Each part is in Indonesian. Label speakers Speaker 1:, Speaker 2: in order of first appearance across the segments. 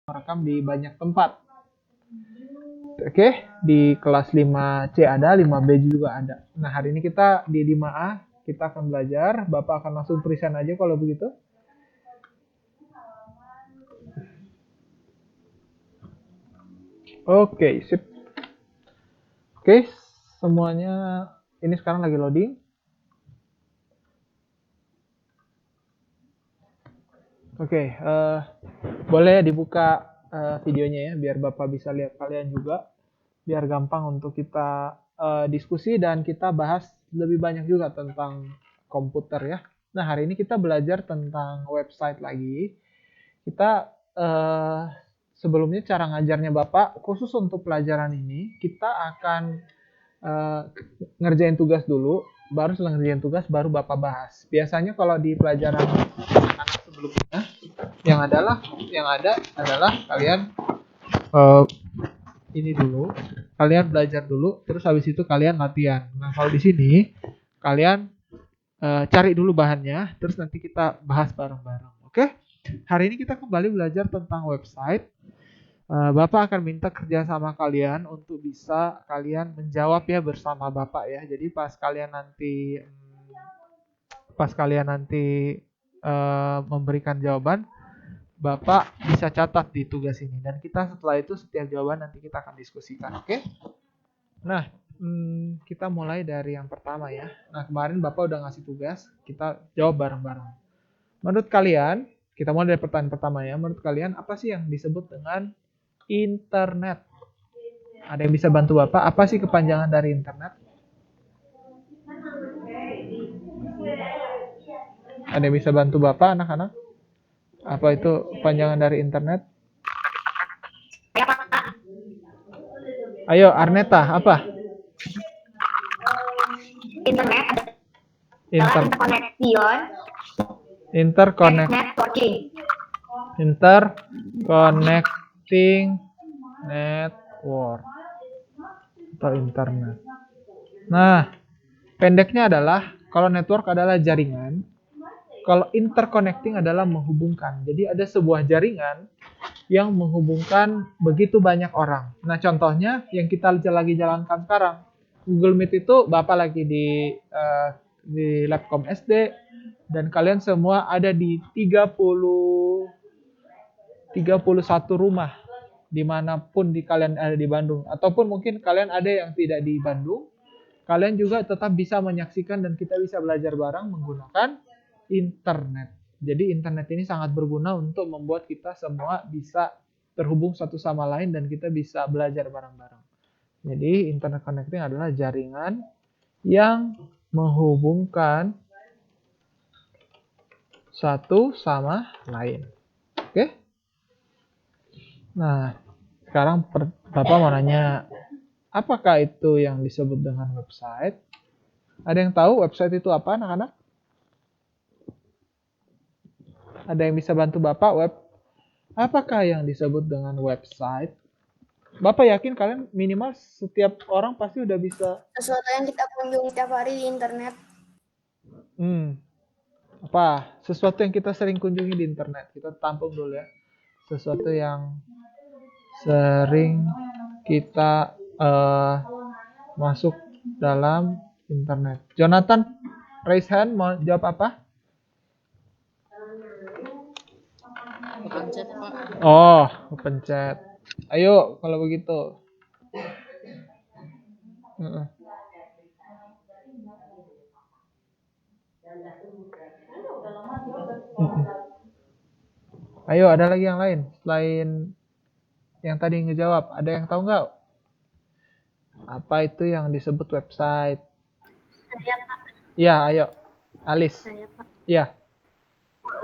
Speaker 1: merekam di banyak tempat. Oke, di kelas 5C ada, 5B juga ada. Nah, hari ini kita di 5A, kita akan belajar. Bapak akan langsung present aja kalau begitu. Oke, sip. Oke, semuanya ini sekarang lagi loading. Oke, boleh dibuka videonya ya, biar Bapak bisa lihat kalian juga. Biar gampang untuk kita diskusi dan kita bahas lebih banyak juga tentang komputer ya. Nah, hari ini kita belajar tentang website lagi. Kita sebelumnya cara ngajarnya Bapak, khusus untuk pelajaran ini, kita akan ngerjain tugas dulu, baru setelah ngerjain tugas baru Bapak bahas. Biasanya kalau di pelajaran anak sebelumnya yang ada adalah kalian ini dulu, kalian belajar dulu, terus habis itu kalian latihan. Nah, kalau di sini kalian cari dulu bahannya, terus nanti kita bahas bareng-bareng. Oke? Hari ini kita kembali belajar tentang website. Bapak akan minta kerja sama kalian untuk bisa kalian menjawab ya bersama Bapak ya. Jadi pas kalian nanti memberikan jawaban, Bapak bisa catat di tugas ini. Dan kita setelah itu setiap jawaban nanti kita akan diskusikan. Oke? Nah, kita mulai dari yang pertama ya. Nah, kemarin Bapak udah ngasih tugas, kita jawab bareng-bareng. Menurut kalian, kita mulai dari pertanyaan pertama ya. Menurut kalian, apa sih yang disebut dengan internet? Ada yang bisa bantu Bapak? Apa sih kepanjangan dari internet? Ada yang bisa bantu Bapak, anak-anak? Apa itu kepanjangan dari internet? Ayo, Arneta, apa?
Speaker 2: Internet
Speaker 1: Interconnecting network atau internet. Nah, pendeknya adalah kalau network adalah jaringan, kalau interconnecting adalah menghubungkan. Jadi ada sebuah jaringan yang menghubungkan begitu banyak orang. Nah, contohnya yang kita lagi jalankan sekarang. Google Meet itu Bapak lagi di Labcom SD dan kalian semua ada di 31 rumah dimanapun kalian ada di Bandung. Ataupun mungkin kalian ada yang tidak di Bandung, kalian juga tetap bisa menyaksikan dan kita bisa belajar bareng menggunakan internet. Jadi internet ini sangat berguna untuk membuat kita semua bisa terhubung satu sama lain dan kita bisa belajar bareng-bareng. Jadi internet connecting adalah jaringan yang menghubungkan satu sama lain. Oke? Nah, sekarang Bapak mau nanya, apakah itu yang disebut dengan website? Ada yang tahu website itu apa, anak-anak? Ada yang bisa bantu Bapak apakah yang disebut dengan website? Bapak yakin kalian minimal setiap orang pasti udah bisa.
Speaker 2: Sesuatu yang kita kunjungi tiap hari di internet.
Speaker 1: Apa? Sesuatu yang kita sering kunjungi di internet. Kita tampung dulu ya. Sesuatu yang sering kita masuk dalam internet. Jonathan, raise hand, mau jawab apa?
Speaker 3: Pencet, Pak.
Speaker 1: Oh, pencet. Ayo, kalau begitu. Ayo, ada lagi yang lain selain yang tadi ngejawab. Ada yang tahu nggak? Apa itu yang disebut website?
Speaker 2: Saya, Pak.
Speaker 1: Ya, ayo. Alis.
Speaker 2: Saya, Pak.
Speaker 1: Ya.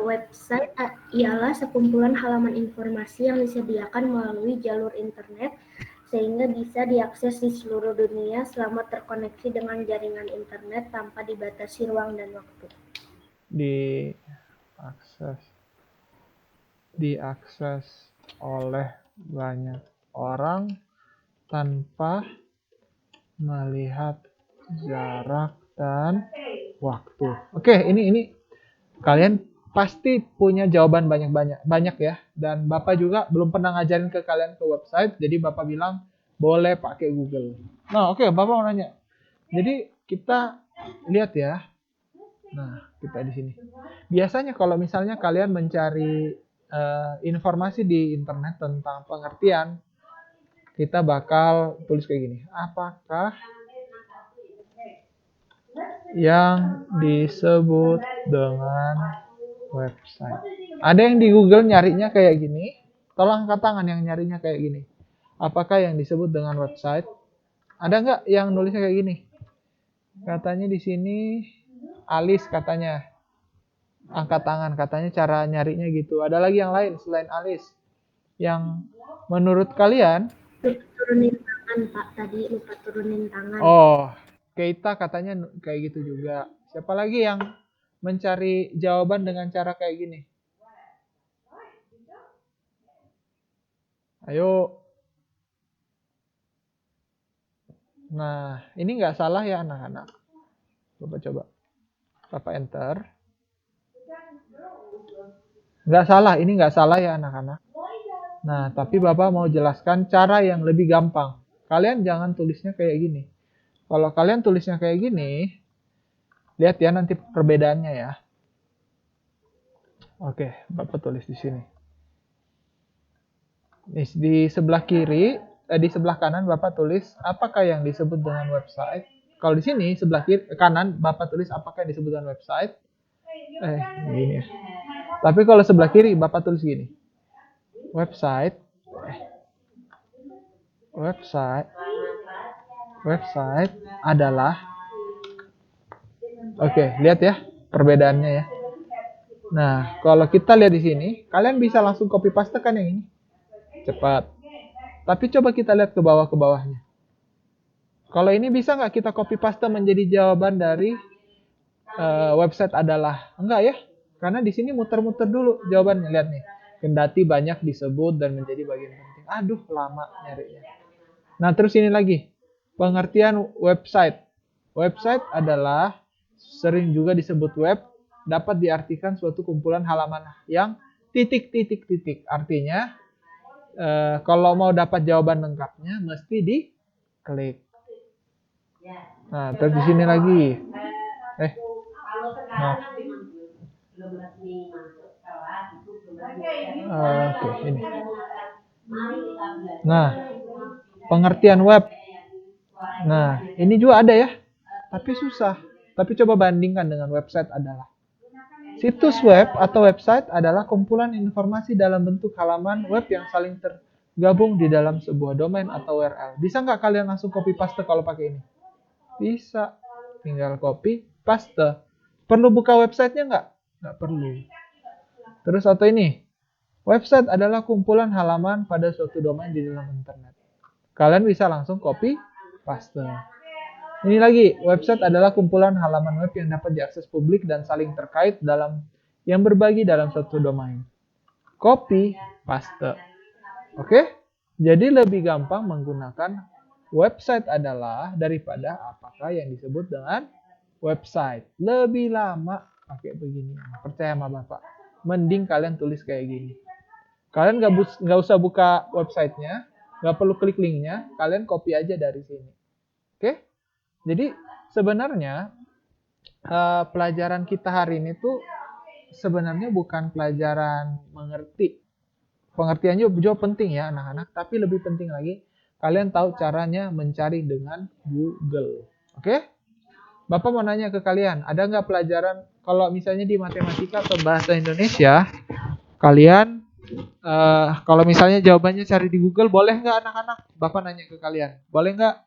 Speaker 2: Website ialah sekumpulan halaman informasi yang disediakan melalui jalur internet sehingga bisa diakses di seluruh dunia selama terkoneksi dengan jaringan internet tanpa dibatasi ruang dan waktu.
Speaker 1: Diakses oleh banyak orang tanpa melihat jarak dan waktu. Oke, ini kalian pasti punya jawaban banyak ya. Dan Bapak juga belum pernah ngajarin ke kalian ke website, jadi Bapak bilang boleh pakai Google. Nah, oke, Bapak mau nanya. Jadi kita lihat ya. Nah, kita di sini. Biasanya kalau misalnya kalian mencari informasi di internet tentang pengertian, kita bakal tulis kayak gini. Apakah yang disebut dengan website? Ada yang di Google nyarinya kayak gini. Tolong angkat tangan yang nyarinya kayak gini. Apakah yang disebut dengan website? Ada nggak yang nulisnya kayak gini? Katanya di sini Alis katanya. Angkat tangan katanya cara nyarinya gitu. Ada lagi yang lain selain Alis? Yang menurut kalian?
Speaker 2: Turunin tangan Pak, tadi lupa turunin tangan.
Speaker 1: Oh, Keita katanya kayak gitu juga. Siapa lagi yang mencari jawaban dengan cara kayak gini? Ayo. Nah, ini nggak salah ya anak-anak. Coba. Bapak enter. Nggak salah, ini nggak salah ya anak-anak. Nah, tapi Bapak mau jelaskan cara yang lebih gampang. Kalian jangan tulisnya kayak gini. Kalau kalian tulisnya kayak gini, lihat ya nanti perbedaannya ya. Oke, Bapak tulis di sini. Di sebelah kiri, di sebelah kanan Bapak tulis apakah yang disebut dengan website. Kalau di sini sebelah kiri kanan Bapak tulis apakah yang disebut dengan website. Gini ya. Tapi kalau sebelah kiri Bapak tulis gini. Website adalah. Oke, lihat ya perbedaannya ya. Nah, kalau kita lihat di sini, kalian bisa langsung copy paste kan yang ini. Cepat. Tapi coba kita lihat ke bawahnya. Kalau ini bisa nggak kita copy paste menjadi jawaban dari website adalah? Enggak ya. Karena di sini muter-muter dulu jawabannya. Lihat nih. Kendati banyak disebut dan menjadi bagian penting. Aduh, lama nyarinya. Nah, terus ini lagi. Pengertian website. Website adalah sering juga disebut web, dapat diartikan suatu kumpulan halaman yang titik. Artinya, kalau mau dapat jawaban lengkapnya, mesti diklik. Nah, terus di sini lagi. Nah. Oke, ini. Nah, pengertian web. Nah, ini juga ada ya, tapi susah. Tapi coba bandingkan dengan website adalah. Situs web atau website adalah kumpulan informasi dalam bentuk halaman web yang saling tergabung di dalam sebuah domain atau URL. Bisa nggak kalian langsung copy paste kalau pakai ini? Bisa. Tinggal copy paste. Perlu buka websitenya nggak? Nggak perlu. Terus atau ini. Website adalah kumpulan halaman pada suatu domain di dalam internet. Kalian bisa langsung copy paste. Ini lagi, website adalah kumpulan halaman web yang dapat diakses publik dan saling terkait yang berbagi dalam suatu domain. Copy, paste. Oke? Jadi lebih gampang menggunakan website adalah daripada apakah yang disebut dengan website. Lebih lama pakai begini. Percaya sama Bapak. Mending kalian tulis kayak gini. Kalian nggak usah buka websitenya, nggak perlu klik linknya, kalian copy aja dari sini. Oke? Jadi sebenarnya pelajaran kita hari ini tuh sebenarnya bukan pelajaran mengerti. Pengertiannya juga penting ya anak-anak, tapi lebih penting lagi kalian tahu caranya mencari dengan Google. Oke? Bapak mau nanya ke kalian, ada nggak pelajaran kalau misalnya di matematika atau bahasa Indonesia, kalian kalau misalnya jawabannya cari di Google, boleh nggak anak-anak? Bapak nanya ke kalian, boleh nggak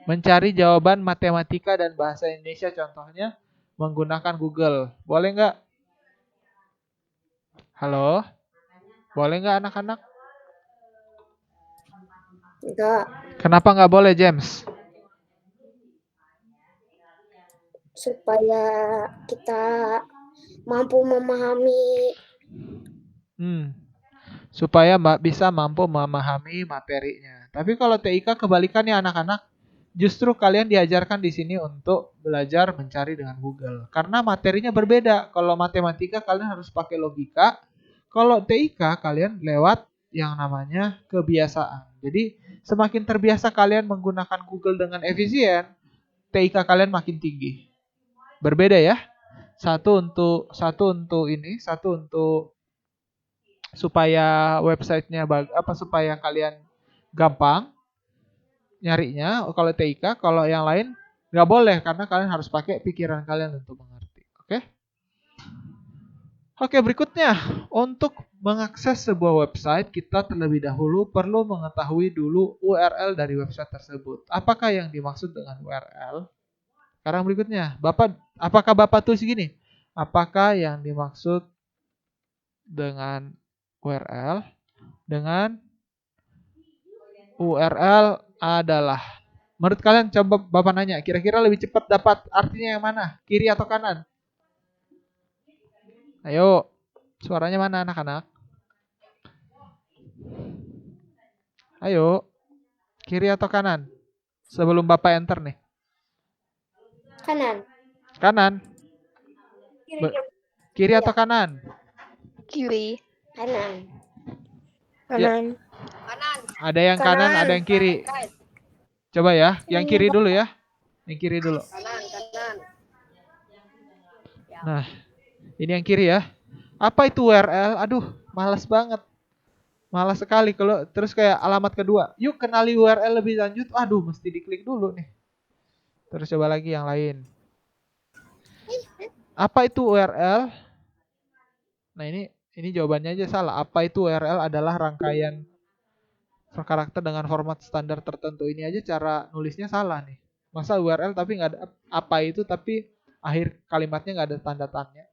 Speaker 1: mencari jawaban matematika dan bahasa Indonesia contohnya menggunakan Google? Boleh nggak? Halo? Boleh nggak anak-anak?
Speaker 2: Enggak.
Speaker 1: Kenapa nggak boleh, James?
Speaker 2: Supaya kita mampu memahami.
Speaker 1: Supaya bisa mampu memahami materinya. Tapi kalau TIK kebalikannya anak-anak. Justru kalian diajarkan di sini untuk belajar mencari dengan Google. Karena materinya berbeda. Kalau matematika kalian harus pakai logika. Kalau TIK kalian lewat yang namanya kebiasaan. Jadi semakin terbiasa kalian menggunakan Google dengan efisien, TIK kalian makin tinggi. Berbeda ya. Satu untuk supaya websitenya supaya kalian gampang nyarinya. Kalau TIK, kalau yang lain nggak boleh karena kalian harus pakai pikiran kalian untuk mengerti. Oke? Oke, berikutnya untuk mengakses sebuah website kita terlebih dahulu perlu mengetahui dulu URL dari website tersebut. Apakah yang dimaksud dengan URL? Sekarang berikutnya, apakah Bapak tulis gini? Apakah yang dimaksud dengan URL? Dengan URL adalah, menurut kalian coba Bapak nanya, kira-kira lebih cepat dapat artinya yang mana? Kiri atau kanan? Ayo, suaranya mana anak-anak? Ayo, kiri atau kanan? Sebelum Bapak enter nih.
Speaker 2: Kanan.
Speaker 1: Kanan. Kiri atau kanan?
Speaker 3: Kiri.
Speaker 2: Kanan.
Speaker 3: Kanan.
Speaker 1: Ada yang kanan, ada yang kiri. Coba ya, yang kiri dulu ya. Yang kiri dulu.
Speaker 2: Kanan.
Speaker 1: Nah, ini yang kiri ya. Apa itu URL? Aduh, malas banget. Malas sekali kalau terus kayak alamat kedua. Yuk kenali URL lebih lanjut. Aduh, mesti diklik dulu nih. Terus coba lagi yang lain. Apa itu URL? Nah, ini jawabannya aja salah. Apa itu URL adalah rangkaian karakter dengan format standar tertentu. Ini aja cara nulisnya salah nih. Masa URL tapi nggak ada apa itu tapi akhir kalimatnya nggak ada tanda tanya.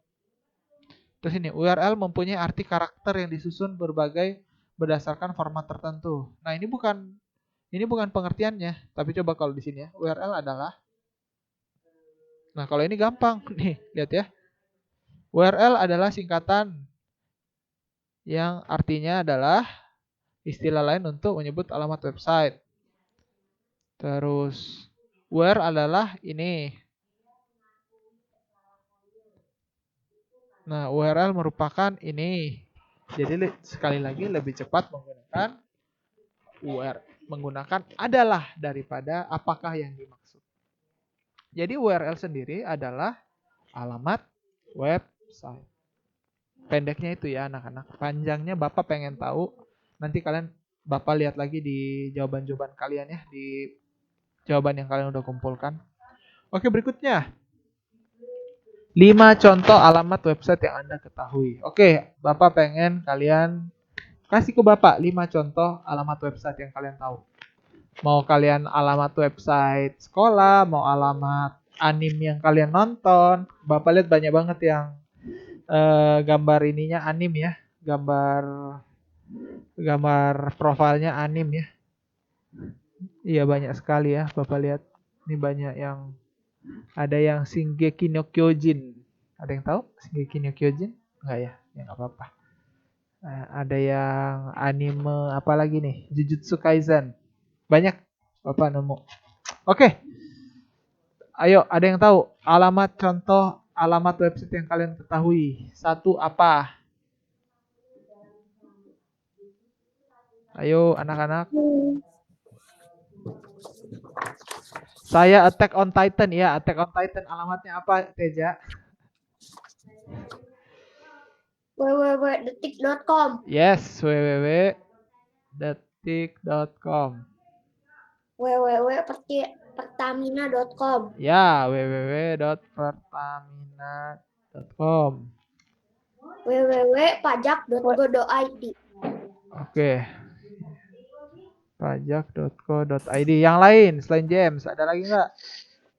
Speaker 1: Terus ini URL mempunyai arti karakter yang disusun berdasarkan format tertentu. Nah, ini bukan pengertiannya, tapi coba kalau di sini ya, URL adalah. Nah, kalau ini gampang nih, lihat ya. URL adalah singkatan yang artinya adalah istilah lain untuk menyebut alamat website. Terus where adalah ini. Nah, URL merupakan ini. Jadi sekali lagi lebih cepat menggunakan adalah daripada apakah yang dimaksud. Jadi URL sendiri adalah alamat website. Pendeknya itu ya anak-anak. Panjangnya Bapak pengen tahu. Nanti Bapak lihat lagi di jawaban-jawaban kalian ya. Di jawaban yang kalian udah kumpulkan. Oke, berikutnya. 5 contoh alamat website yang Anda ketahui. Oke, Bapak pengen kalian kasih ke Bapak 5 contoh alamat website yang kalian tahu. Mau kalian alamat website sekolah, mau alamat anime yang kalian nonton. Bapak lihat banyak banget yang gambar ininya anime ya. Gambar profilnya anime ya. Iya banyak sekali ya Bapak lihat. Ini banyak yang ada yang Shingeki no Kyojin. Ada yang tahu Shingeki no Kyojin? Enggak ya? Ya enggak apa-apa. Ada yang anime apa lagi nih? Jujutsu Kaisen. Banyak Bapak nemu. Oke. Ayo, ada yang tahu contoh alamat website yang kalian ketahui? Satu apa? Ayo anak-anak. Saya Attack on Titan ya. Attack on Titan alamatnya apa Teja?
Speaker 2: www.detik.com.
Speaker 1: Yes, www.detik.com.
Speaker 2: www.pertamina.com.
Speaker 1: Ya, www.pertamina.com.
Speaker 2: www.pajak.go.id.
Speaker 1: Oke. Pajak.co.id. Yang lain selain James ada lagi nggak?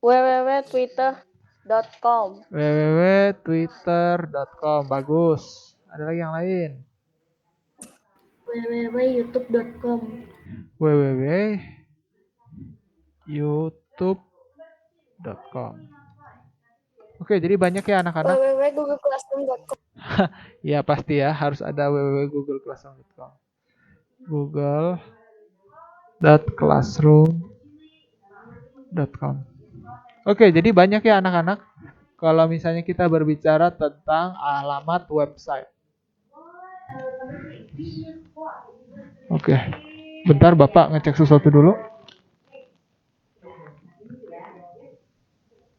Speaker 3: www.twitter.com.
Speaker 1: www.twitter.com. Bagus. Ada lagi yang lain?
Speaker 2: www.youtube.com.
Speaker 1: www.youtube.com. Oke, jadi banyak ya anak-anak.
Speaker 2: www.googleclassroom.com.
Speaker 1: Ya pasti ya, harus ada www.googleclassroom.com. Google.classroom. .com. Oke, jadi banyak ya anak-anak kalau misalnya kita berbicara tentang alamat website. Oke, bentar Bapak ngecek sesuatu dulu.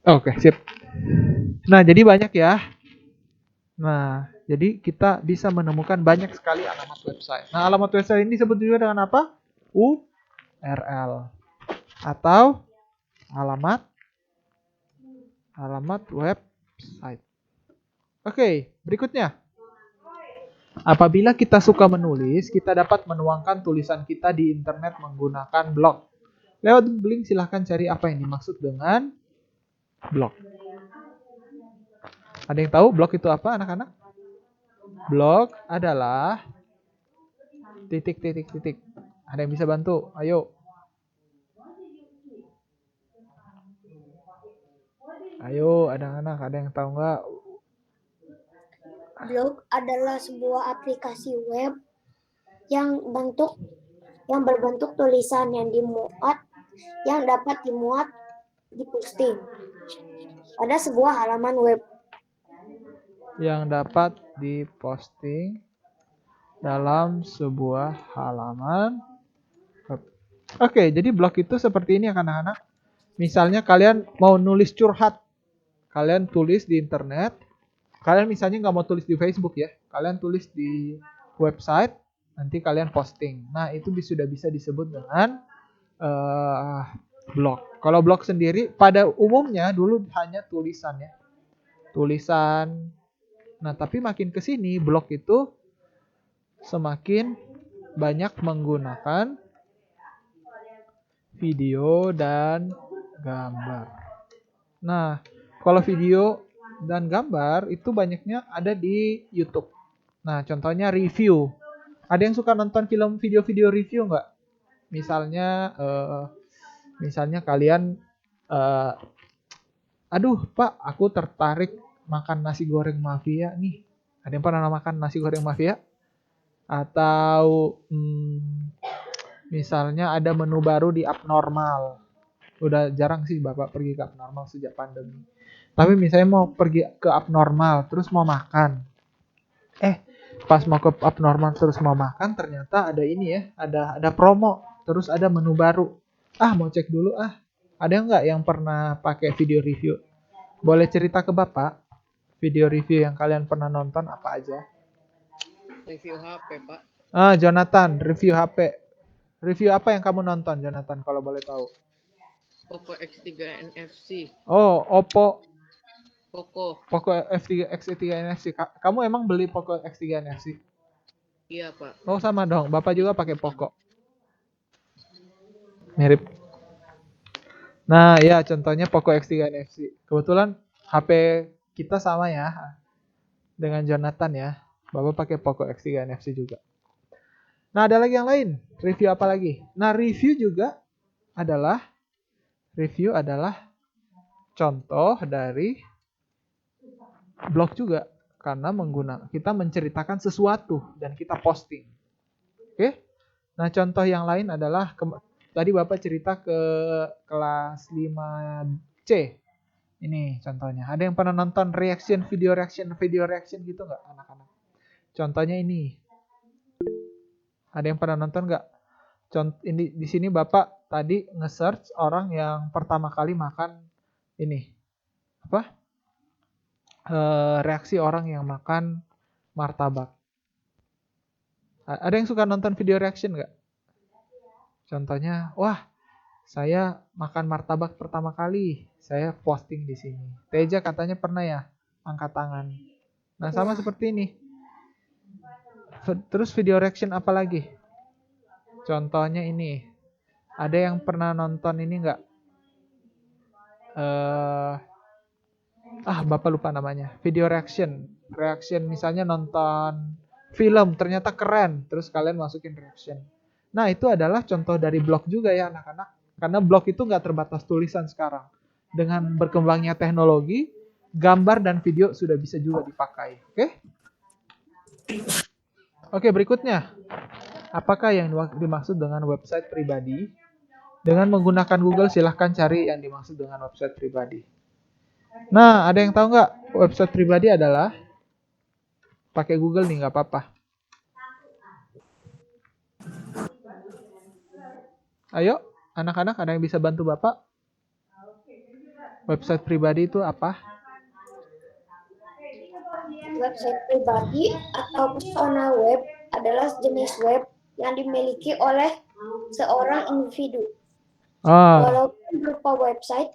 Speaker 1: Oke, sip. Nah, jadi banyak ya. Nah, jadi kita bisa menemukan banyak sekali alamat website. Nah, alamat website ini disebut juga dengan apa? URL atau alamat website. Oke, berikutnya. Apabila kita suka menulis, kita dapat menuangkan tulisan kita di internet menggunakan blog. Lewat link silahkan cari apa yang dimaksud dengan blog. Ada yang tahu blog itu apa, anak-anak? Blog adalah titik. Ada yang bisa bantu? Ayo. Ayo, anak-anak, ada yang tahu nggak?
Speaker 2: Blog adalah sebuah aplikasi web yang berbentuk tulisan yang dapat diposting pada sebuah halaman web.
Speaker 1: Yang dapat diposting dalam sebuah halaman web. Oke, jadi blog itu seperti ini ya anak-anak. Misalnya kalian mau nulis curhat, kalian tulis di internet. Kalian misalnya nggak mau tulis di Facebook ya, kalian tulis di website, nanti kalian posting. Nah, itu sudah bisa disebut dengan blog. Kalau blog sendiri pada umumnya dulu hanya tulisan ya. Tulisan. Nah, tapi makin ke sini blog itu semakin banyak menggunakan video dan gambar. Nah, kalau video dan gambar itu banyaknya ada di YouTube. Nah, contohnya review. Ada yang suka nonton video-video review nggak? Misalnya kalian, aduh Pak, aku tertarik makan nasi goreng mafia nih. Ada yang pernah makan nasi goreng mafia? Atau misalnya ada menu baru di Abnormal. Udah jarang sih Bapak pergi ke Abnormal sejak pandemi. Tapi misalnya mau pergi ke Abnormal terus mau makan. Pas mau ke Abnormal terus mau makan ternyata ada ini ya, ada promo, terus ada menu baru. Mau cek dulu ah. Ada nggak yang pernah pakai video review? Boleh cerita ke Bapak video review yang kalian pernah nonton apa aja?
Speaker 4: Review HP, Pak.
Speaker 1: Jonathan, review HP. Review apa yang kamu nonton, Jonathan, kalau boleh tahu?
Speaker 4: Oppo X3 NFC.
Speaker 1: Oh, Oppo
Speaker 4: Poco
Speaker 1: X3 NFC. Kamu emang beli Poco X3 NFC?
Speaker 4: Iya, Pak.
Speaker 1: Oh, sama dong. Bapak juga pakai Poco. Mirip. Nah, ya contohnya Poco X3 NFC. Kebetulan HP kita sama ya dengan Jonathan ya. Bapak pakai Poco X3 NFC juga. Nah, ada lagi yang lain. Review apa lagi? Nah, review adalah contoh dari blog juga. Karena kita menceritakan sesuatu dan kita posting. Oke? Nah, contoh yang lain adalah tadi Bapak cerita ke kelas 5C. Ini contohnya. Ada yang pernah nonton video reaction gitu nggak anak-anak? Contohnya ini. Ada yang pernah nonton nggak? Ini di sini Bapak tadi nge-search orang yang pertama kali makan ini. Apa? Reaksi orang yang makan martabak. Ada yang suka nonton video reaction nggak? Contohnya, wah, saya makan martabak pertama kali. Saya posting di sini. Teja katanya pernah ya angkat tangan. Nah, sama seperti ini. Terus video reaction apa lagi? Contohnya ini. Ada yang pernah nonton ini nggak? Bapak lupa namanya. Video reaction. Reaction misalnya nonton film ternyata keren. Terus kalian masukin reaction. Nah, itu adalah contoh dari blog juga ya anak-anak. Karena blog itu nggak terbatas tulisan sekarang. Dengan berkembangnya teknologi, gambar dan video sudah bisa juga dipakai. Oke, berikutnya. Apakah yang dimaksud dengan website pribadi? Dengan menggunakan Google, silahkan cari yang dimaksud dengan website pribadi. Nah, ada yang tahu nggak website pribadi adalah? Pakai Google nih, nggak apa-apa. Ayo, anak-anak ada yang bisa bantu Bapak? Website pribadi itu apa?
Speaker 2: Website pribadi atau personal web adalah jenis web yang dimiliki oleh seorang individu. Walaupun berupa website.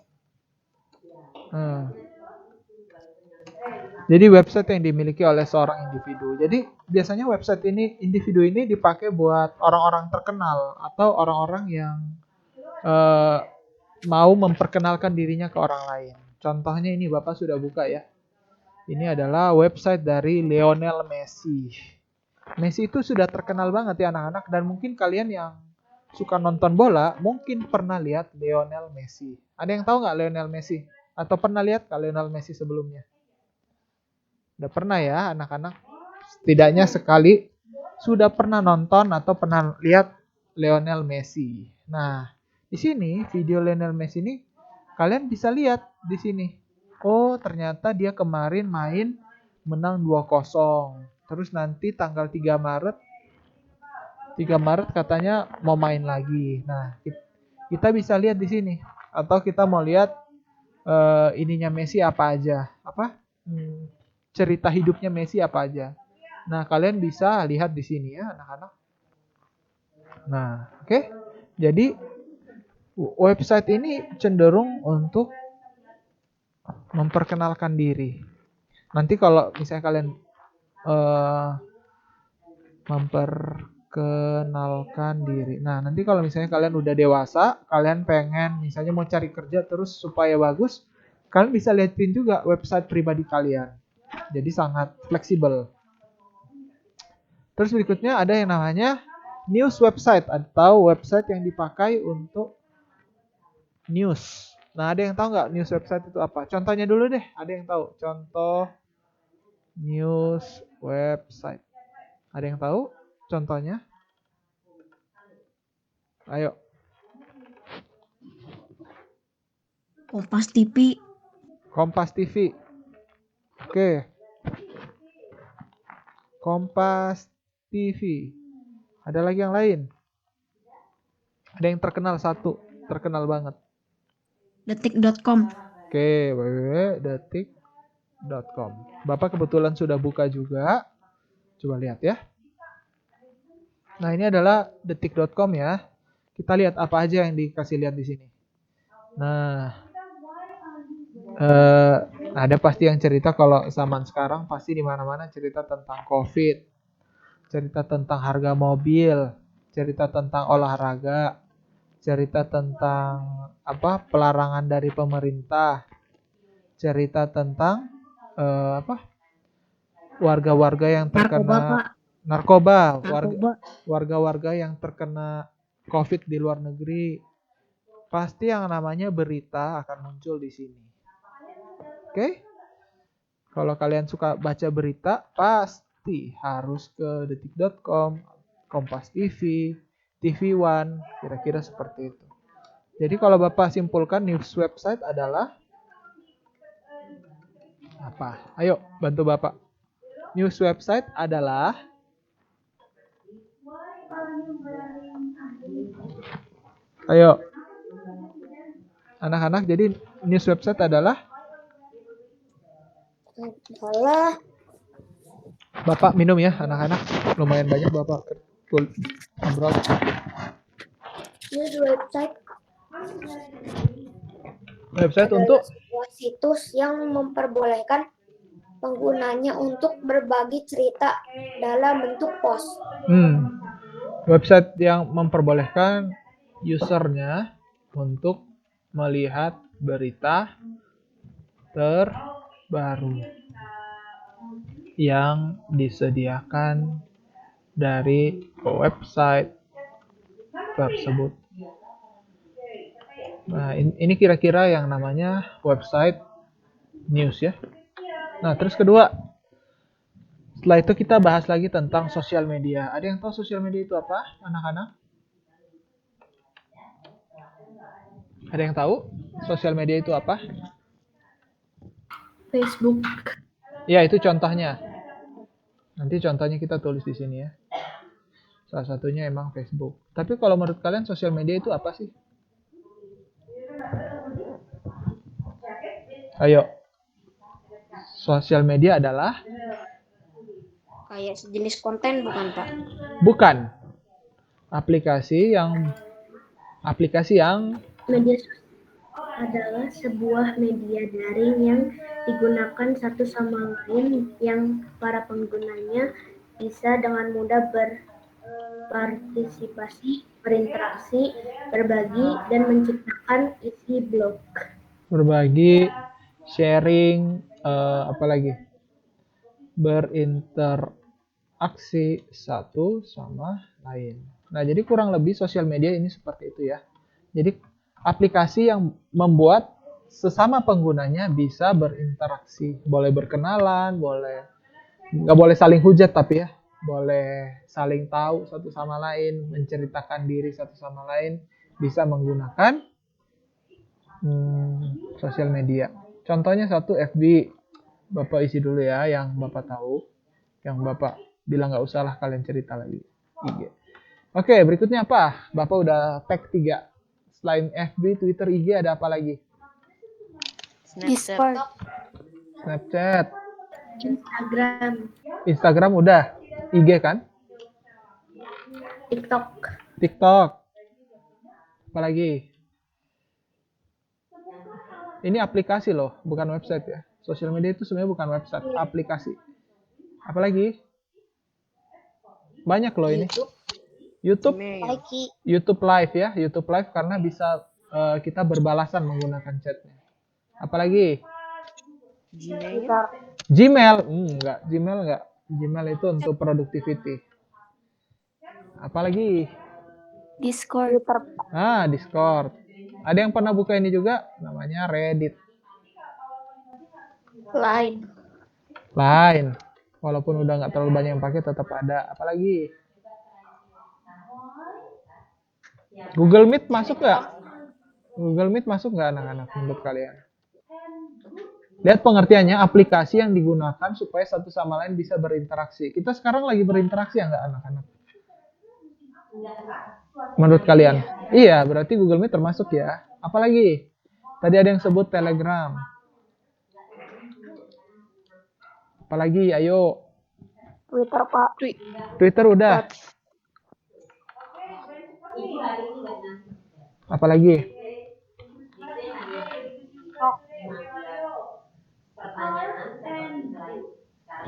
Speaker 1: Jadi website yang dimiliki oleh seorang individu. Jadi biasanya website ini, individu ini dipakai buat orang-orang terkenal atau orang-orang yang mau memperkenalkan dirinya ke orang lain. Contohnya ini Bapak sudah buka ya. Ini adalah website dari Lionel Messi. Messi itu sudah terkenal banget ya anak-anak, dan mungkin kalian yang suka nonton bola mungkin pernah lihat Lionel Messi. Ada yang tahu nggak Lionel Messi? Atau pernah lihat Lionel Messi sebelumnya? Udah pernah ya anak-anak? Setidaknya sekali sudah pernah nonton atau pernah lihat Lionel Messi. Nah, di sini video Lionel Messi ini kalian bisa lihat di sini. Oh, ternyata dia kemarin main menang 2-0. Terus nanti tanggal 3 Maret katanya mau main lagi. Nah, kita bisa lihat di sini. Atau kita mau lihat ininya Messi apa aja. Cerita hidupnya Messi apa aja. Nah, kalian bisa lihat di sini ya, anak-anak. Nah, oke. Jadi website ini cenderung untuk memperkenalkan diri. Nanti kalau misalnya kalian memperkenalkan diri. Nah, nanti kalau misalnya kalian udah dewasa, kalian pengen misalnya mau cari kerja terus supaya bagus, kalian bisa liatin juga website pribadi kalian. Jadi sangat fleksibel. Terus berikutnya ada yang namanya news website atau website yang dipakai untuk news. Nah, ada yang tahu nggak news website itu apa? Contohnya dulu deh, ada yang tahu? Contoh news website. Ada yang tahu contohnya? Ayo.
Speaker 5: Kompas TV.
Speaker 1: Kompas TV. Oke. Kompas TV. Ada lagi yang lain? Ada yang terkenal satu, terkenal banget.
Speaker 5: Detik.com.
Speaker 1: Oke, www.detik.com. Bapak kebetulan sudah buka juga. Coba lihat ya. Nah, ini adalah detik.com ya. Kita lihat apa aja yang dikasih lihat di sini. Nah, ada pasti yang cerita kalau zaman sekarang pasti di mana-mana cerita tentang COVID, cerita tentang harga mobil, cerita tentang olahraga, cerita tentang pelarangan dari pemerintah, cerita tentang warga-warga yang terkena narkoba, warga-warga yang terkena COVID di luar negeri. Pasti yang namanya berita akan muncul di sini. Oke? Kalau kalian suka baca berita, pasti harus ke detik.com, Kompas TV, TV One, kira-kira seperti itu. Jadi kalau Bapak simpulkan news website adalah apa? Ayo, bantu Bapak. News website adalah ayo. Anak-anak, jadi news website adalah Bapak minum ya, anak-anak. Lumayan banyak Bapak ngobrol.
Speaker 2: News website
Speaker 1: untuk
Speaker 2: sebuah situs yang memperbolehkan penggunanya untuk berbagi cerita dalam bentuk post.
Speaker 1: Website yang memperbolehkan usernya untuk melihat berita terbaru yang disediakan dari website tersebut. Nah, ini kira-kira yang namanya website news ya. Nah, terus kedua, setelah itu kita bahas lagi tentang sosial media. Ada yang tahu sosial media itu apa, anak-anak? Ada yang tahu sosial media itu apa?
Speaker 2: Facebook.
Speaker 1: Ya, itu contohnya. Nanti contohnya kita tulis di sini ya. Salah satunya emang Facebook. Tapi kalau menurut kalian sosial media itu apa sih? Ayo. Sosial media adalah?
Speaker 5: Kayak sejenis konten bukan Pak?
Speaker 1: Bukan. Aplikasi yang
Speaker 2: Media sosial adalah sebuah media daring yang digunakan satu sama lain yang para penggunanya bisa dengan mudah berpartisipasi, berinteraksi, berbagi, dan menciptakan isi blog.
Speaker 1: berbagi, sharing, apalagi berinteraksi satu sama lain. Nah, jadi kurang lebih sosial media ini seperti itu ya. Jadi aplikasi yang membuat sesama penggunanya bisa berinteraksi, boleh berkenalan, nggak boleh saling hujat tapi ya, boleh saling tahu satu sama lain, menceritakan diri satu sama lain, bisa menggunakan sosial media. Contohnya satu FB, Bapak isi dulu ya yang Bapak tahu, yang Bapak bilang nggak usah lah kalian cerita lagi. IG. Oke, berikutnya apa? Bapak udah tag 3. Selain FB, Twitter, IG ada apa lagi?
Speaker 3: Discord.
Speaker 1: Snapchat,
Speaker 2: Instagram,
Speaker 1: Instagram udah, IG kan?
Speaker 2: TikTok,
Speaker 1: TikTok, apalagi? Ini aplikasi loh, bukan website ya. Sosial media itu sebenarnya bukan website, aplikasi. Apalagi? Banyak loh ini. YouTube,
Speaker 3: Lagi.
Speaker 1: YouTube Live ya, YouTube Live karena bisa kita berbalasan menggunakan chatnya. Apalagi? Gmail, enggak, Gmail itu untuk productivity. Apalagi?
Speaker 3: Discord.
Speaker 1: Discord. Ada yang pernah buka ini juga, namanya Reddit. Line. Walaupun udah nggak terlalu banyak yang pakai, tetap ada. Apalagi? Google Meet masuk nggak? Google Meet masuk nggak anak-anak menurut kalian? Lihat pengertiannya, aplikasi yang digunakan supaya satu sama lain bisa berinteraksi. Kita sekarang lagi berinteraksi ya nggak anak-anak? Menurut kalian? Iya, berarti Google Meet termasuk ya. Apalagi? Tadi ada yang sebut Telegram. Apalagi? Ayo.
Speaker 3: Twitter Pak.
Speaker 1: Twitter udah. Apalagi?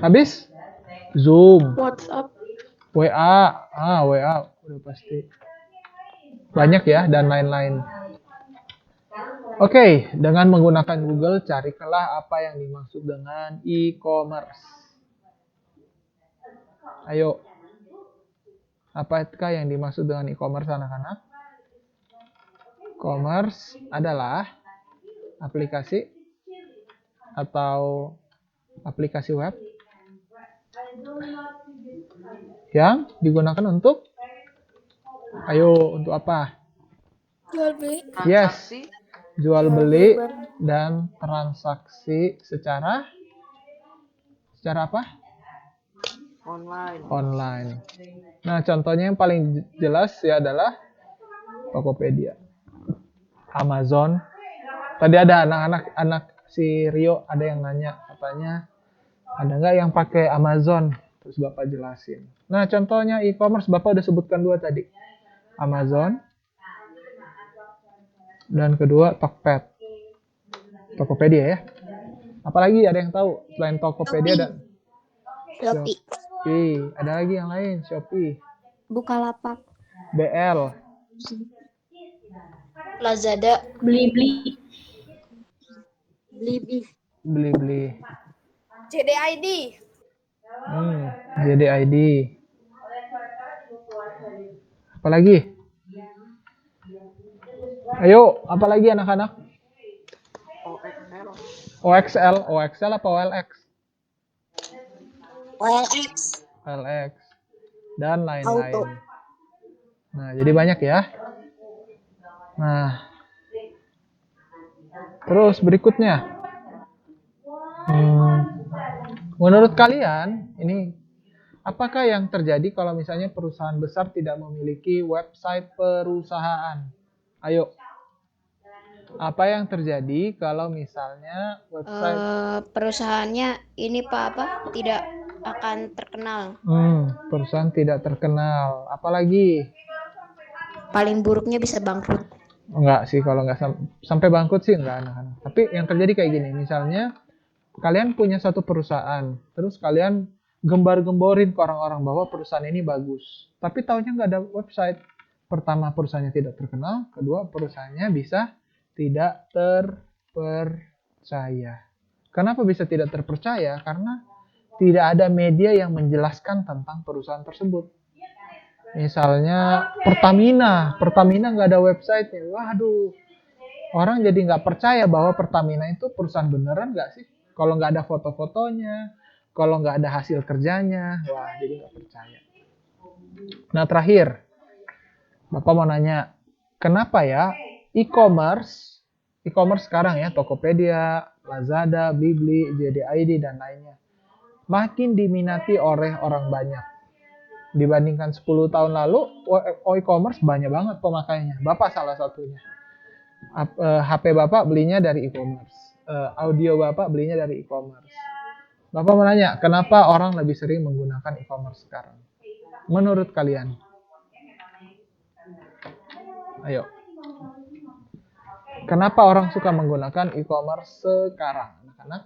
Speaker 1: Habis? Zoom.
Speaker 3: WhatsApp.
Speaker 1: WA. WA udah pasti. Banyak ya dan lain-lain. Oke, dengan menggunakan Google, carilah apa yang dimaksud dengan e-commerce. Ayo. Apakah yang dimaksud dengan e-commerce anak-anak? E-commerce adalah aplikasi atau aplikasi web yang digunakan untuk untuk apa?
Speaker 3: Jual beli.
Speaker 1: Yes, jual beli dan transaksi secara apa? Online. Nah, contohnya yang paling jelas ya adalah Tokopedia, Amazon. Tadi ada anak si Rio ada yang nanya, katanya ada nggak yang pakai Amazon? Terus Bapak jelasin. Nah, contohnya e-commerce Bapak udah sebutkan 2 tadi. Amazon dan kedua Tokped. Tokopedia ya. Apalagi ada yang tahu selain Tokopedia dan Shopee. Ada lagi yang lain, Shopee.
Speaker 3: Bukalapak.
Speaker 1: BL.
Speaker 3: Lazada.
Speaker 2: Blibli,
Speaker 1: Blibli.
Speaker 3: JDID.
Speaker 1: JDID. Apalagi? Ayo, apalagi anak-anak? OXL apa OLX? OLX. Dan lain-lain. Nah, jadi banyak ya. Nah, Terus berikutnya, menurut kalian ini apakah yang terjadi kalau misalnya perusahaan besar tidak memiliki website perusahaan? Ayo, apa yang terjadi kalau misalnya website
Speaker 5: Perusahaannya ini Pak apa? Tidak akan terkenal.
Speaker 1: perusahaan tidak terkenal, apalagi?
Speaker 5: Paling buruknya bisa bangkrut.
Speaker 1: Enggak sih, kalau nggak sampai bangkrut sih enggak anak-anak. Tapi yang terjadi kayak gini, misalnya kalian punya satu perusahaan, terus kalian gembar-gemborin ke orang-orang bahwa perusahaan ini bagus. Tapi taunya nggak ada website. Pertama, perusahaannya tidak terkenal. Kedua, perusahaannya bisa tidak terpercaya. Kenapa bisa tidak terpercaya? Karena tidak ada media yang menjelaskan tentang perusahaan tersebut. Misalnya Pertamina nggak ada websitenya. Waduh, orang jadi nggak percaya bahwa Pertamina itu perusahaan beneran nggak sih? Kalau nggak ada foto-fotonya, kalau nggak ada hasil kerjanya, wah jadi nggak percaya. Nah terakhir, Bapak mau nanya, kenapa ya e-commerce sekarang ya, Tokopedia, Lazada, Blibli, JDID, dan lainnya, makin diminati oleh orang banyak. Dibandingkan 10 tahun lalu, e-commerce banyak banget pemakainya. Bapak salah satunya. HP Bapak belinya dari e-commerce. Audio Bapak belinya dari e-commerce. Bapak mau nanya, kenapa orang lebih sering menggunakan e-commerce sekarang? Menurut kalian? Ayo. Kenapa orang suka menggunakan e-commerce sekarang, anak-anak?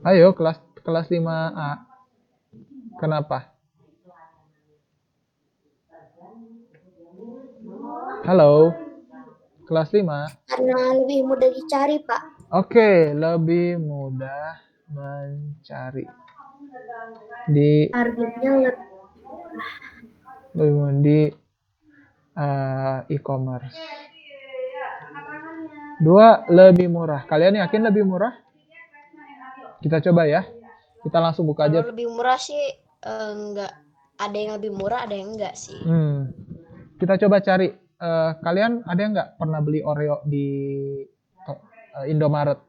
Speaker 1: Ayo, kelas 5A. Kenapa? Halo, kelas 5.
Speaker 2: Karena lebih mudah dicari, Pak.
Speaker 1: Oke, lebih mudah mencari.
Speaker 2: Harganya
Speaker 1: lebih di e-commerce. 2, lebih murah. Kalian yakin lebih murah? Kita coba ya. Kita langsung buka aja.
Speaker 5: Kalau lebih murah sih enggak. Ada yang lebih murah, ada yang enggak sih.
Speaker 1: Kita coba cari. Kalian ada yang nggak pernah beli Oreo di Indomaret?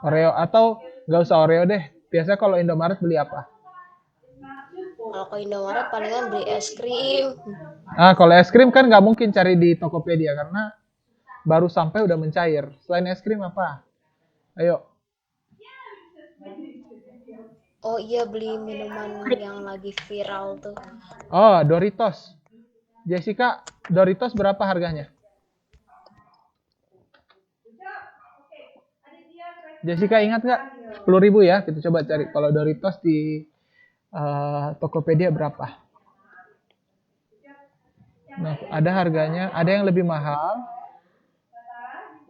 Speaker 1: Oreo atau nggak usah Oreo deh. Biasanya kalau Indomaret beli apa?
Speaker 5: Kalau ke Indomaret palingan beli es krim.
Speaker 1: Kalau es krim kan nggak mungkin cari di Tokopedia karena baru sampai udah mencair. Selain es krim apa? Ayo.
Speaker 5: Oh iya, beli minuman yang lagi viral tuh.
Speaker 1: Oh, Doritos. Jessica, Doritos berapa harganya? Jessica ingat nggak? 10.000 ya. Kita coba cari. Kalau Doritos di Tokopedia berapa? Nah, ada harganya. Ada yang lebih mahal.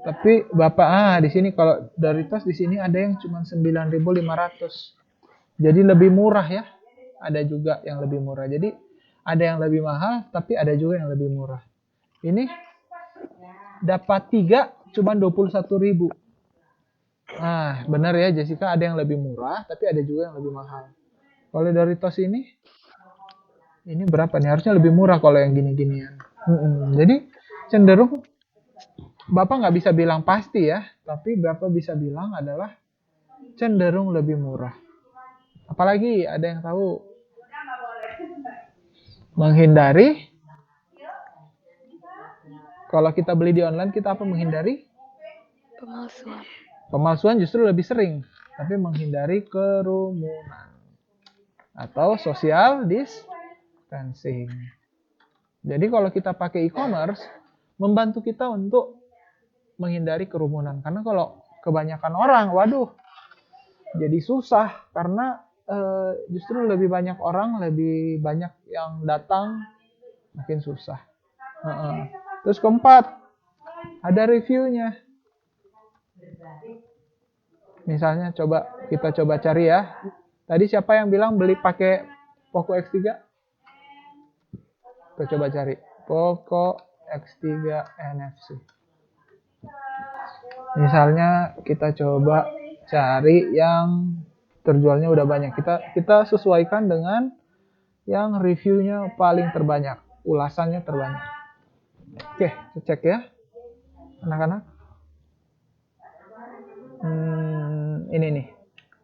Speaker 1: Tapi Bapak, di sini kalau Doritos di sini ada yang cuma 9.500. Jadi lebih murah ya. Ada juga yang lebih murah. Jadi ada yang lebih mahal, tapi ada juga yang lebih murah. Ini dapat 3 cuma 21.000. Nah, benar ya Jessica, ada yang lebih murah, tapi ada juga yang lebih mahal. Kalau Doritos ini berapa nih? Harusnya lebih murah kalau yang gini-ginian. Jadi cenderung Bapak nggak bisa bilang pasti ya, tapi Bapak bisa bilang adalah cenderung lebih murah. Apalagi ada yang tahu? Menghindari. Kalau kita beli di online, kita apa menghindari?
Speaker 3: Pemalsuan.
Speaker 1: Pemalsuan justru lebih sering, tapi menghindari kerumunan atau social distancing. Jadi kalau kita pakai e-commerce, membantu kita untuk menghindari kerumunan. Karena kalau kebanyakan orang, waduh, jadi susah karena justru lebih banyak orang, lebih banyak yang datang, makin susah. Terus keempat, ada reviewnya. Misalnya kita coba cari ya. Tadi siapa yang bilang beli pakai Poco X3? Kita coba cari Poco X3 NFC. Misalnya kita coba cari yang terjualnya udah banyak. Kita sesuaikan dengan yang reviewnya paling terbanyak. ulasannya terbanyak. Oke, kita cek ya, anak-anak. Ini nih,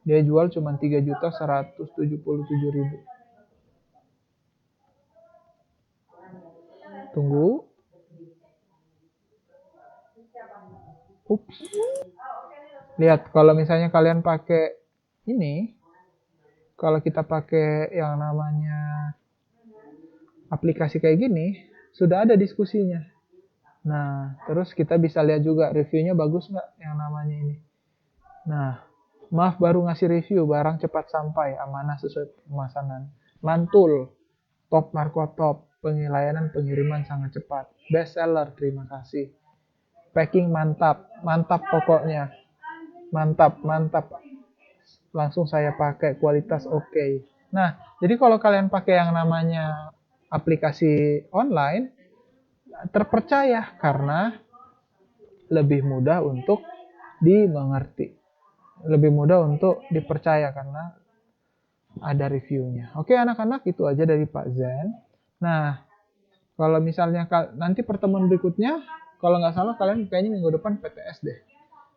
Speaker 1: dia jual cuma 3.177.000. Tunggu. Ups. Lihat, kalau misalnya kalian pakai ini, kalau kita pakai yang namanya aplikasi kayak gini, sudah ada diskusinya. Nah, terus kita bisa lihat juga reviewnya bagus nggak yang namanya ini. Nah, maaf baru ngasih review, barang cepat sampai, amanah sesuai pemesanan. Mantul, top Marco top, pelayanan pengiriman sangat cepat. Best seller, terima kasih. Packing mantap, mantap pokoknya. Mantap, mantap. Langsung saya pakai, kualitas oke. Nah, jadi kalau kalian pakai yang namanya aplikasi online, terpercaya karena lebih mudah untuk dimengerti. Lebih mudah untuk dipercaya karena ada reviewnya. Oke anak-anak, itu aja dari Pak Zen. Nah, kalau misalnya nanti pertemuan berikutnya, kalau nggak salah kalian kayaknya minggu depan PTS deh.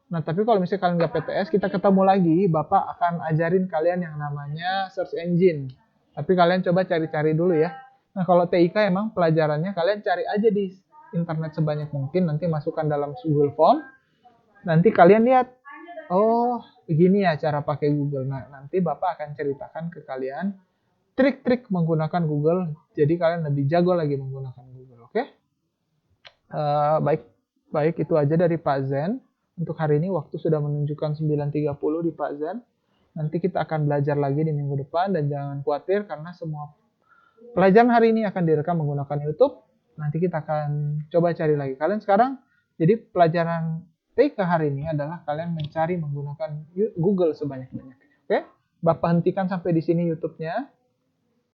Speaker 1: Nah, tapi kalau misalnya kalian nggak PTS, kita ketemu lagi. Bapak akan ajarin kalian yang namanya search engine. Tapi kalian coba cari-cari dulu ya. Nah, kalau TIK emang pelajarannya kalian cari aja di internet sebanyak mungkin. Nanti masukkan dalam Google Form. Nanti kalian lihat, oh begini ya cara pakai Google. Nah, nanti Bapak akan ceritakan ke kalian trik-trik menggunakan Google. Jadi kalian lebih jago lagi menggunakan Google. Oke? Baik, itu aja dari Pak Zen. Untuk hari ini waktu sudah menunjukkan 9.30 di Pak Zen. Nanti kita akan belajar lagi di minggu depan dan jangan khawatir karena semua pelajaran hari ini akan direkam menggunakan YouTube. Nanti kita akan coba cari lagi. Kalian sekarang, jadi pelajaran TK hari ini adalah kalian mencari menggunakan Google sebanyak-banyaknya. Oke? Bapak hentikan sampai di sini YouTube-nya.